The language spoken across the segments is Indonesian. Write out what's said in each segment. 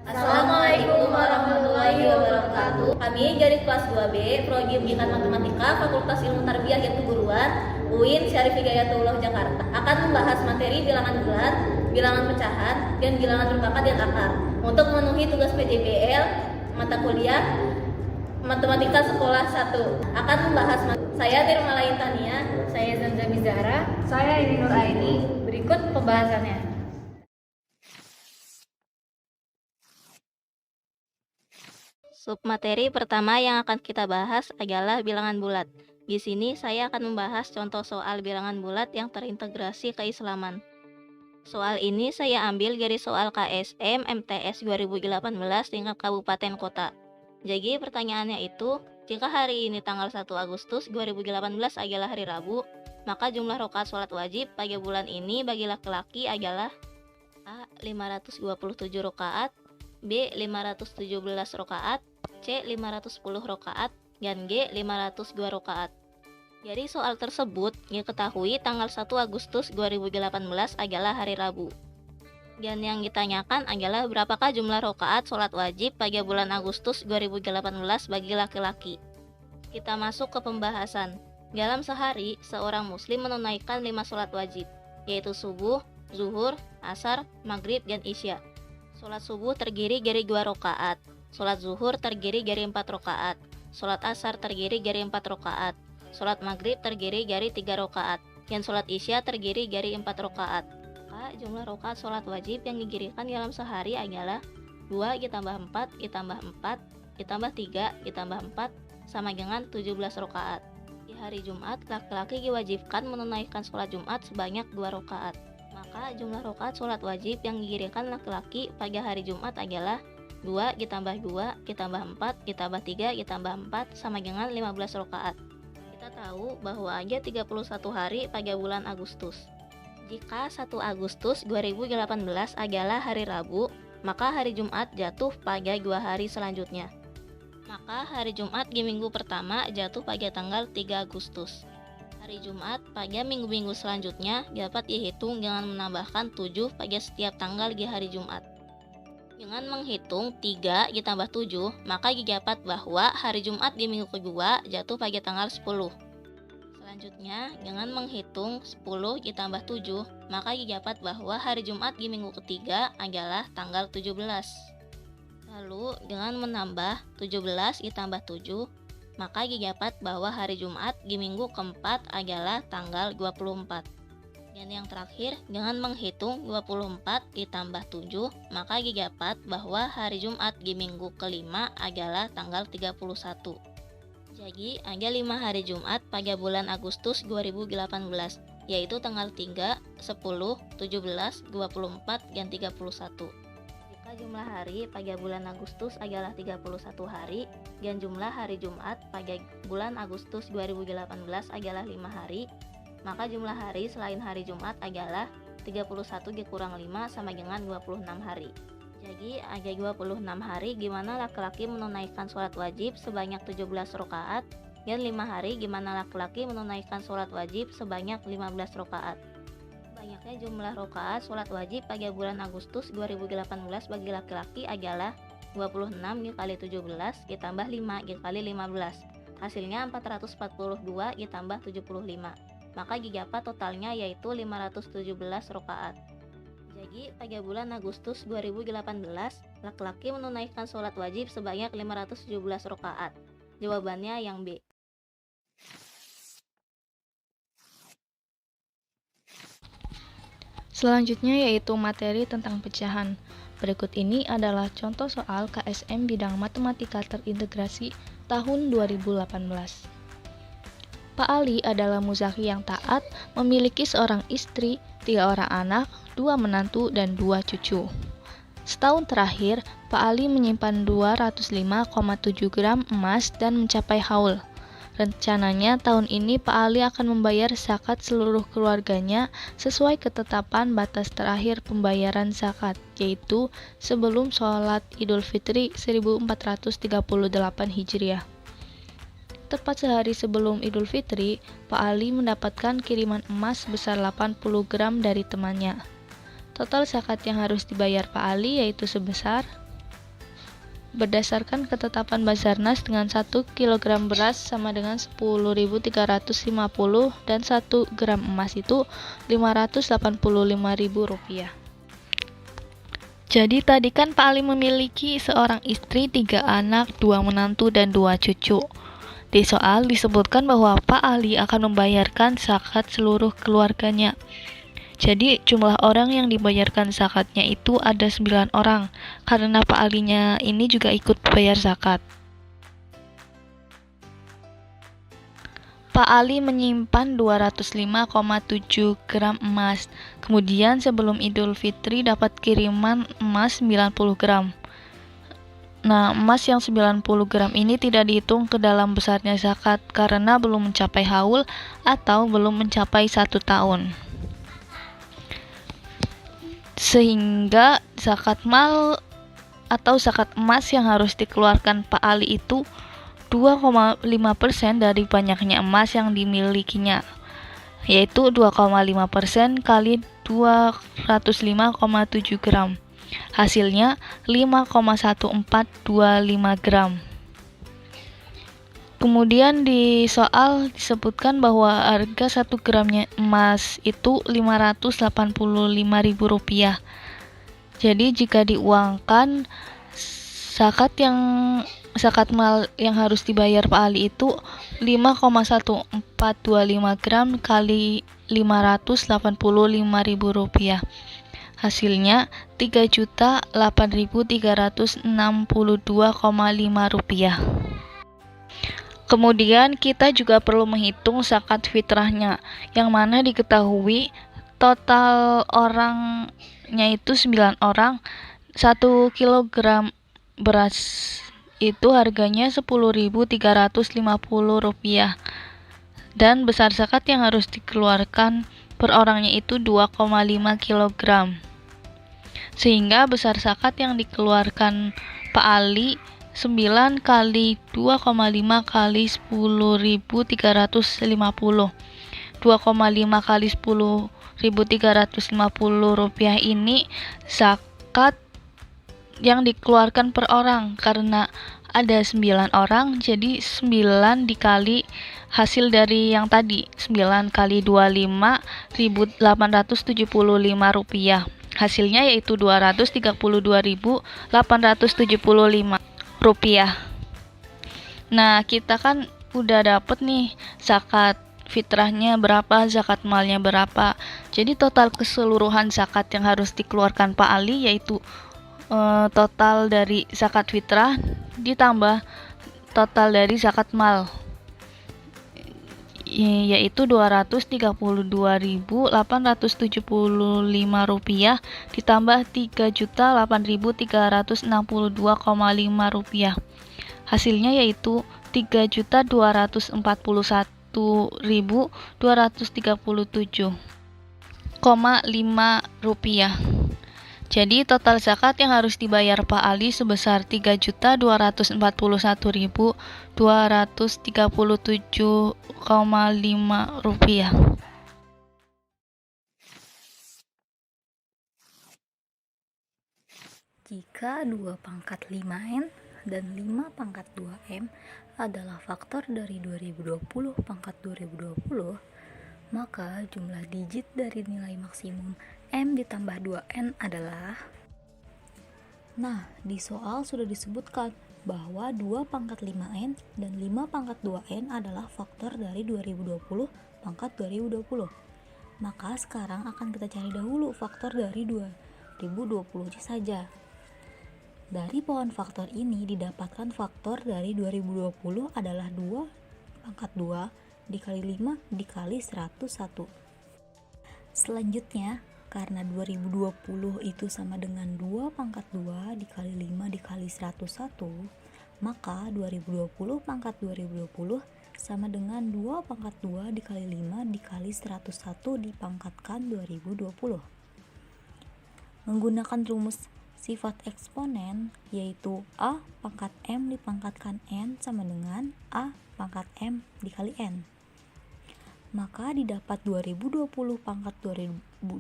Assalamualaikum warahmatullahi wabarakatuh. Kami dari kelas 2B, Prodi Pendidikan Matematika, Fakultas Ilmu Tarbiyah dan Keguruan, UIN Syarif Hidayatullah Jakarta, akan membahas materi bilangan bulat, bilangan pecahan, dan bilangan berbakat dan akar. Untuk memenuhi tugas PJBL mata kuliah Matematika Sekolah 1 akan membahas saya Tirmala Intania, Saya Zanzami Zahra. Saya Ini Nur Aini. Berikut pembahasannya. Submateri pertama yang akan kita bahas adalah bilangan bulat. Di sini saya akan membahas contoh soal bilangan bulat yang terintegrasi keislaman. Soal ini saya ambil dari soal KSM MTS 2018 tingkat kabupaten kota. Jadi pertanyaannya itu, jika hari ini tanggal 1 Agustus 2018 adalah hari Rabu, maka jumlah rakaat sholat wajib pada bulan ini bagi laki-laki adalah A. 527 rakaat, B. 517 rakaat, C. 510 rakaat, dan G. 502 rakaat. Dari soal tersebut, diketahui tanggal 1 Agustus 2018 adalah hari Rabu. Dan yang ditanyakan adalah berapakah jumlah rakaat sholat wajib pada bulan Agustus 2018 bagi laki-laki. Kita masuk ke pembahasan. Dalam sehari, seorang muslim menunaikan 5 sholat wajib, yaitu subuh, zuhur, asar, maghrib, dan isya. Sholat subuh terdiri dari 2 rakaat, sholat zuhur terdiri dari 4 rakaat, sholat asar terdiri dari 4 rakaat, sholat maghrib terdiri dari 3 rakaat, dan sholat isya terdiri dari 4 rakaat. Jumlah rakaat sholat wajib yang didirikan dalam sehari adalah 2 ditambah 4 ditambah 4 ditambah 3 ditambah 4 sama dengan 17 rakaat. Di hari Jumat, laki-laki diwajibkan menunaikan sholat Jumat sebanyak 2 rakaat. Maka jumlah rakaat sholat wajib yang didirikan laki-laki pada hari Jumat adalah 2 ditambah 2 ditambah 4 ditambah 3 ditambah 4 sama dengan 15 rakaat. Kita tahu bahwa ada 31 hari pada bulan Agustus. Jika 1 Agustus 2018 adalah hari Rabu, maka hari Jumat jatuh pada 2 hari selanjutnya. Maka hari Jumat di minggu pertama jatuh pada tanggal 3 Agustus. Hari Jumat pada minggu-minggu selanjutnya dapat dihitung dengan menambahkan 7 pada setiap tanggal di hari Jumat. Dengan menghitung 3 ditambah 7, maka didapat bahwa hari Jumat di minggu kedua jatuh pada tanggal 10. Selanjutnya, dengan menghitung 10 ditambah 7, maka didapat bahwa hari Jumat di minggu ketiga adalah tanggal 17. Lalu, dengan menambah 17 ditambah 7, maka didapat bahwa hari Jumat di minggu keempat adalah tanggal 24. Dan yang terakhir, dengan menghitung 24 ditambah 7, maka didapat bahwa hari Jumat di minggu kelima adalah tanggal 31. Jadi, ada 5 hari Jumat pada bulan Agustus 2018, yaitu tanggal 3, 10, 17, 24, dan 31. Jika jumlah hari pada bulan Agustus adalah 31 hari, dan jumlah hari Jumat pada bulan Agustus 2018 adalah 5 hari, maka jumlah hari selain hari Jumat adalah 31 dikurang 5 sama dengan 26 hari. Jadi ada 26 hari di mana laki-laki menunaikan sholat wajib sebanyak 17 rakaat dan 5 hari di mana laki-laki menunaikan sholat wajib sebanyak 15 rakaat. Banyaknya jumlah rakaat sholat wajib pada bulan Agustus 2018 bagi laki-laki adalah 26 dikali 17 ditambah 5 dikali 15. Hasilnya 442 ditambah 75. Maka didapat totalnya yaitu 517 rakaat. Jadi, pada bulan Agustus 2018, laki-laki menunaikan sholat wajib sebanyak 517 rakaat. Jawabannya yang B. Selanjutnya yaitu materi tentang pecahan. Berikut ini adalah contoh soal KSM bidang matematika terintegrasi tahun 2018. Pak Ali adalah muzaki yang taat, memiliki seorang istri, 3 orang anak, 2 menantu, dan 2 cucu. Setahun terakhir, Pak Ali menyimpan 205,7 gram emas dan mencapai haul. Rencananya tahun ini Pak Ali akan membayar zakat seluruh keluarganya sesuai ketetapan batas terakhir pembayaran zakat, yaitu sebelum sholat Idul Fitri 1438 Hijriah. Tepat sehari sebelum Idul Fitri, Pak Ali mendapatkan kiriman emas sebesar 80 gram dari temannya. Total zakat yang harus dibayar Pak Ali yaitu sebesar Berdasarkan ketetapan Basarnas, dengan 1 kg beras sama dengan 10.350 dan 1 gram emas itu Rp585.000. Jadi tadi kan Pak Ali memiliki seorang istri, 3 anak, 2 menantu, dan 2 cucu. Di soal disebutkan bahwa Pak Ali akan membayarkan zakat seluruh keluarganya. Jadi jumlah orang yang dibayarkan zakatnya itu ada 9 orang, karena Pak Alinya ini juga ikut bayar zakat. Pak Ali menyimpan 205,7 gram emas. Kemudian sebelum Idul Fitri dapat kiriman emas 90 gram. Nah, emas yang 90 gram ini tidak dihitung ke dalam besarnya zakat karena belum mencapai haul atau belum mencapai 1 tahun. Sehingga zakat mal atau zakat emas yang harus dikeluarkan Pak Ali itu 2,5% dari banyaknya emas yang dimilikinya, yaitu 2,5% kali 205,7 gram. Hasilnya 5,1425 gram. Kemudian di soal disebutkan bahwa harga 1 gramnya emas itu Rp585.000. Jadi jika diuangkan, zakat mal yang harus dibayar Pak Ali itu 5,1425 gram kali Rp585.000. Hasilnya Rp3.08.362,5. Kemudian kita juga perlu menghitung zakat fitrahnya, yang mana diketahui total orangnya itu 9 orang. 1 kilogram beras itu harganya Rp10.350, dan besar zakat yang harus dikeluarkan per orangnya itu 2,5 kg. Sehingga besar zakat yang dikeluarkan Pak Ali 9 kali 2,5 kali 10.350. 2,5 kali 10.350 rupiah ini zakat yang dikeluarkan per orang, karena ada 9 orang, jadi 9 dikali hasil dari yang tadi, 9 kali 25, 1.875 rupiah. Hasilnya yaitu 232.875 rupiah. Nah, kita kan udah dapet nih zakat fitrahnya berapa, zakat malnya berapa. Jadi total keseluruhan zakat yang harus dikeluarkan Pak Ali yaitu total dari zakat fitrah ditambah total dari zakat mal, yaitu Rp232.875 ditambah Rp3.08.362,5. Hasilnya yaitu Rp3.241.237,5. Jadi total zakat yang harus dibayar Pak Ali sebesar Rp3.241.237,5. Jika 2 pangkat 5N dan 5 pangkat 2M adalah faktor dari 2020 pangkat 2020, maka jumlah digit dari nilai maksimum M ditambah 2N adalah... Nah, di soal sudah disebutkan bahwa 2 pangkat 5N dan 5 pangkat 2N adalah faktor dari 2020 pangkat 2020. Maka sekarang akan kita cari dahulu faktor dari 2020 saja. Dari pohon faktor ini didapatkan faktor dari 2020 adalah 2 pangkat 2 dikali 5 dikali 101. Selanjutnya, karena 2020 itu sama dengan 2 pangkat 2 dikali 5 dikali 101, maka 2020 pangkat 2020 sama dengan 2 pangkat 2 dikali 5 dikali 101 dipangkatkan 2020. Menggunakan rumus sifat eksponen, yaitu A pangkat M dipangkatkan N sama dengan A pangkat M dikali N. Maka didapat 2020 pangkat 2020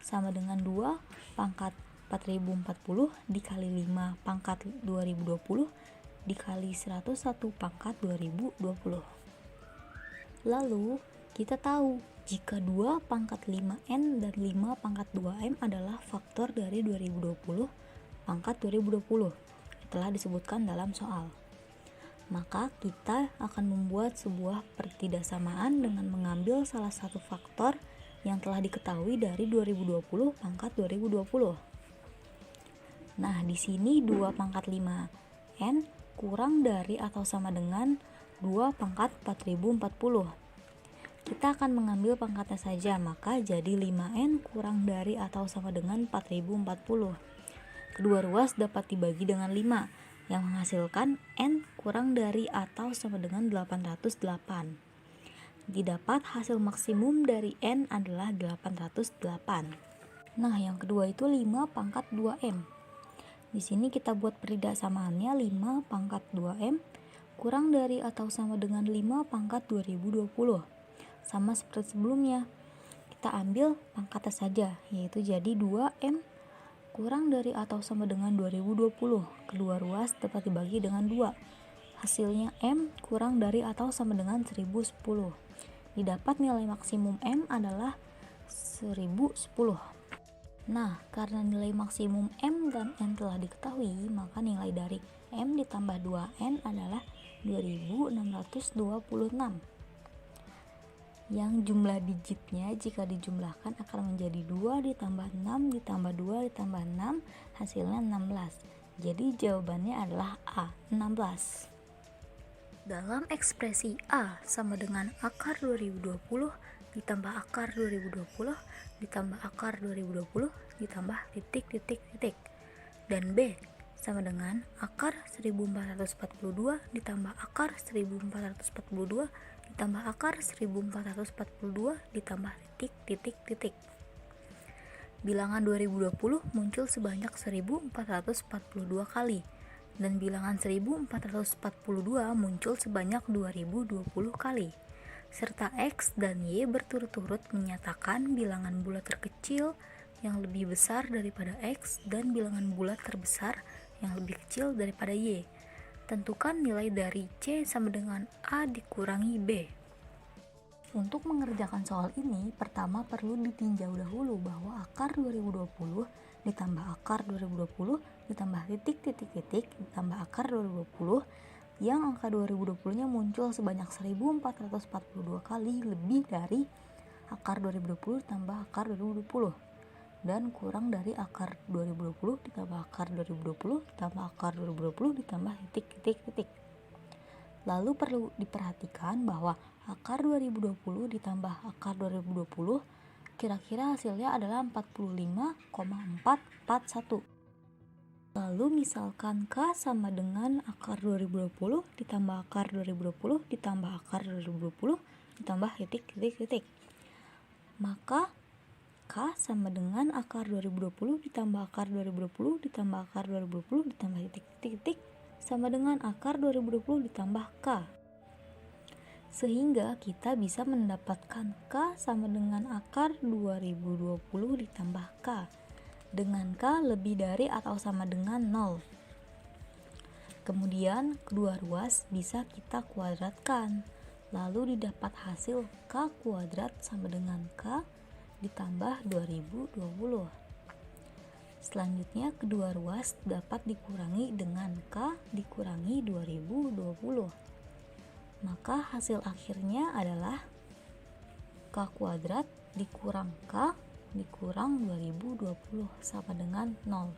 sama dengan 2 pangkat 4040 dikali 5 pangkat 2020 dikali 101 pangkat 2020. Lalu kita tahu jika 2 pangkat 5N dan 5 pangkat 2M adalah faktor dari 2020 pangkat 2020 telah disebutkan dalam soal. Maka kita akan membuat sebuah pertidaksamaan dengan mengambil salah satu faktor yang telah diketahui dari 2020 pangkat 2020. Nah, di sini 2 pangkat 5N kurang dari atau sama dengan 2 pangkat 4040. Kita akan mengambil pangkatnya saja, maka jadi 5N kurang dari atau sama dengan 4040. Kedua ruas dapat dibagi dengan 5, yang menghasilkan N kurang dari atau sama dengan 808. Didapat hasil maksimum dari N adalah 808. Nah, yang kedua itu 5 pangkat 2M. Di sini kita buat pertidaksamaannya 5 pangkat 2M kurang dari atau sama dengan 5 pangkat 2020. Sama seperti sebelumnya, kita ambil pangkatnya saja, yaitu jadi 2M kurang dari atau sama dengan 2020. Kedua ruas dapat dibagi dengan 2. Hasilnya M kurang dari atau sama dengan 1010. Didapat nilai maksimum M adalah 1010. Nah, karena nilai maksimum M dan N telah diketahui, maka nilai dari M ditambah 2N adalah 2626. Yang jumlah digitnya jika dijumlahkan akan menjadi 2 ditambah 6 ditambah 2 ditambah 6, hasilnya 16. Jadi jawabannya adalah A, 16. Dalam ekspresi A sama dengan akar 2020 ditambah akar 2020 ditambah akar 2020 ditambah titik. Dan B sama dengan akar 1442 ditambah akar 1442 ditambah akar 1442 ditambah titik. Bilangan 2020 muncul sebanyak 1442 kali dan bilangan 1442 muncul sebanyak 2020 kali. Serta X dan Y berturut-turut menyatakan bilangan bulat terkecil yang lebih besar daripada X dan bilangan bulat terbesar yang lebih kecil daripada Y. Tentukan nilai dari C sama dengan A dikurangi B. Untuk mengerjakan soal ini, pertama perlu ditinjau dahulu bahwa akar 2020 ditambah akar 2020 ditambah titik ditambah akar 2020 yang angka 2020-nya muncul sebanyak 1442 kali lebih dari akar 2020 tambah akar 2020 dan kurang dari akar 2020 ditambah akar 2020 ditambah akar 2020 ditambah titik. Lalu perlu diperhatikan bahwa akar 2020 ditambah akar 2020 kira-kira hasilnya adalah 45,441. Lalu misalkan K sama dengan akar 2020 ditambah akar 2020 ditambah akar 2020 ditambah titik. Maka K sama dengan akar 2020 ditambah akar 2020 ditambah akar 2020 ditambah titik sama dengan akar 2020 ditambah K. Sehingga kita bisa mendapatkan K sama dengan akar 2020 ditambah K. Dengan K lebih dari atau sama dengan 0. Kemudian kedua ruas bisa kita kuadratkan. Lalu didapat hasil K kuadrat sama dengan K ditambah 2020. Selanjutnya kedua ruas dapat dikurangi dengan K dikurangi 2020. Maka hasil akhirnya adalah K kuadrat dikurang K dikurang 2020 sama dengan 0.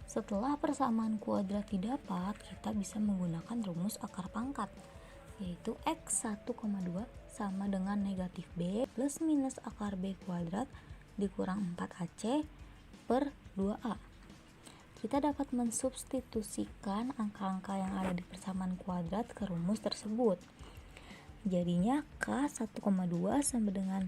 Setelah persamaan kuadrat didapat, kita bisa menggunakan rumus akar pangkat, yaitu X 1,2 sama dengan negatif B plus minus akar B kuadrat dikurang 4AC per 2A. Kita dapat mensubstitusikan angka-angka yang ada di persamaan kuadrat ke rumus tersebut. Jadinya K 1,2 sama dengan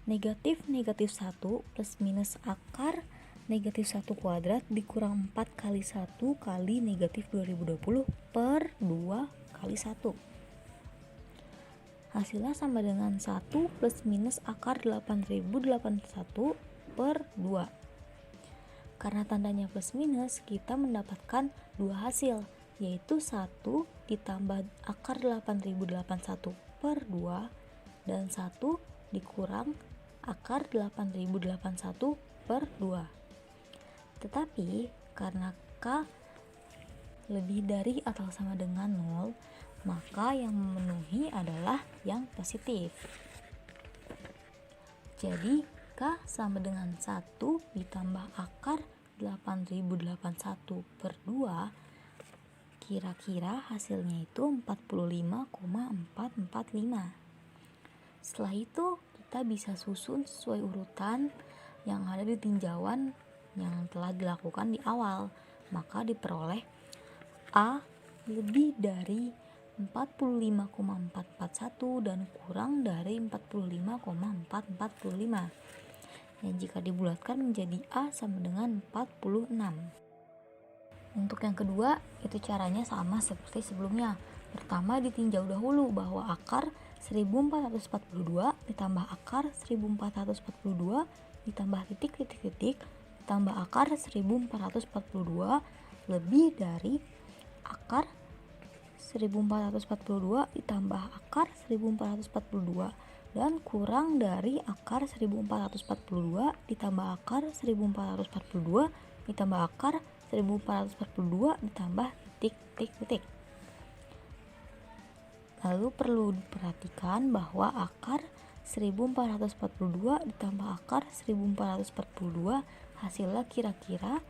negatif 1 plus minus akar negatif 1 kuadrat dikurang 4 kali 1 kali negatif 2020 per 2 kali 1. Hasilnya sama dengan 1 plus minus akar 8081 per 2. Karena tandanya plus minus, kita mendapatkan dua hasil, yaitu 1 ditambah akar 8081 per 2 dan 1 dikurang akar 8081 per 2. Tetapi karena K lebih dari atau sama dengan 0, maka yang memenuhi adalah yang positif. Jadi K sama dengan 1 ditambah akar 8081 per 2, kira-kira hasilnya itu 45,445. Setelah itu kita bisa susun sesuai urutan yang ada di tinjauan yang telah dilakukan di awal. Maka diperoleh A lebih dari 45,441 dan kurang dari 45,445, yang jika dibulatkan menjadi A sama dengan 46. Untuk yang kedua, itu caranya sama seperti sebelumnya. Pertama, ditinjau dahulu bahwa akar 1442 ditambah akar 1442 ditambah titik ditambah akar 1442 lebih dari akar 1442 ditambah akar 1442 dan kurang dari akar 1442 ditambah akar 1442 ditambah akar 1442 ditambah titik. Lalu perlu diperhatikan bahwa akar 1442 ditambah akar 1442 hasilnya kira-kira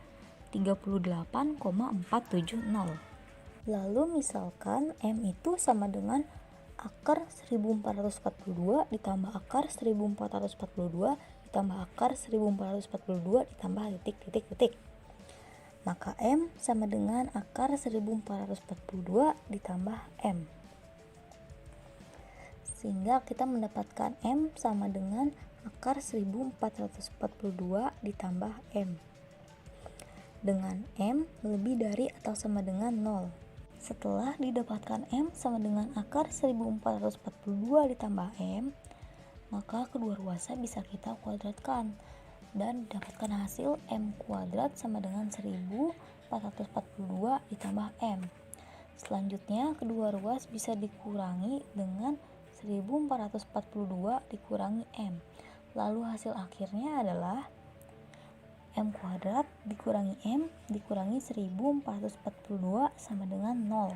38,470. Lalu misalkan M itu sama dengan akar 1442 ditambah akar 1442 ditambah akar 1442 ditambah titik. Maka M sama dengan akar 1442 ditambah M. Sehingga kita mendapatkan M sama dengan akar 1442 ditambah M. Dengan M lebih dari atau sama dengan 0. Setelah didapatkan M sama dengan akar 1442 ditambah M, maka kedua ruasnya bisa kita kuadratkan dan didapatkan hasil M kuadrat sama dengan 1442 ditambah M. Selanjutnya kedua ruas bisa dikurangi dengan 1442 dikurangi M. Lalu hasil akhirnya adalah M kuadrat dikurangi M dikurangi 1442 sama dengan 0.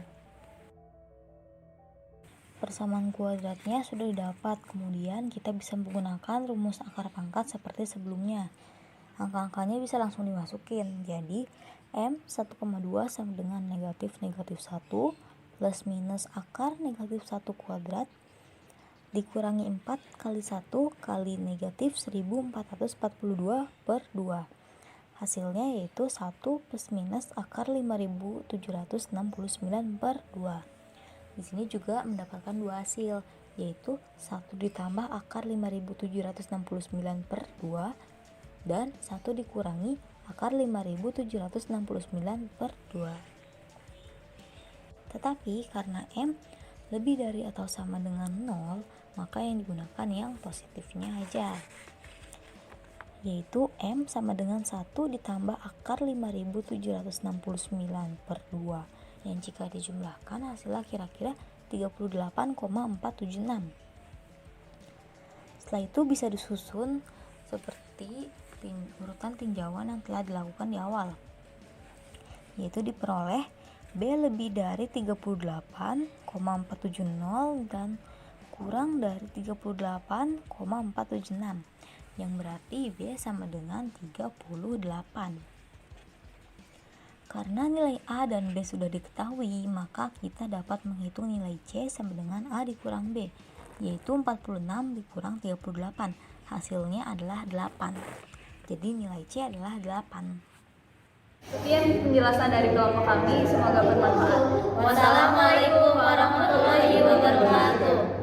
Persamaan kuadratnya sudah didapat, kemudian kita bisa menggunakan rumus akar pangkat seperti sebelumnya. Angka-angkanya bisa langsung dimasukin. Jadi M 1,2 sama dengan negatif 1 plus minus akar negatif 1 kuadrat dikurangi 4 kali 1 kali negatif 1442 per 2. Hasilnya yaitu 1 plus minus akar 5769 per 2. Di sini juga mendapatkan dua hasil, yaitu 1 ditambah akar 5769 per 2 dan 1 dikurangi akar 5769 per 2. Tetapi karena M lebih dari atau sama dengan 0, maka yang digunakan yang positifnya aja, yaitu M sama dengan 1 ditambah akar 5769 per 2, yang jika dijumlahkan hasilnya kira-kira 38,476. Setelah itu bisa disusun seperti urutan tinjauan yang telah dilakukan di awal, yaitu diperoleh B lebih dari 38,470 dan kurang dari 38,476, yang berarti B sama dengan 38. Karena nilai A dan B sudah diketahui, maka kita dapat menghitung nilai C sama dengan A dikurang B, yaitu 46 dikurang 38. Hasilnya adalah 8. Jadi nilai C adalah 8. Sekian penjelasan dari kelompok kami, semoga bermanfaat. Wassalamualaikum warahmatullahi wabarakatuh.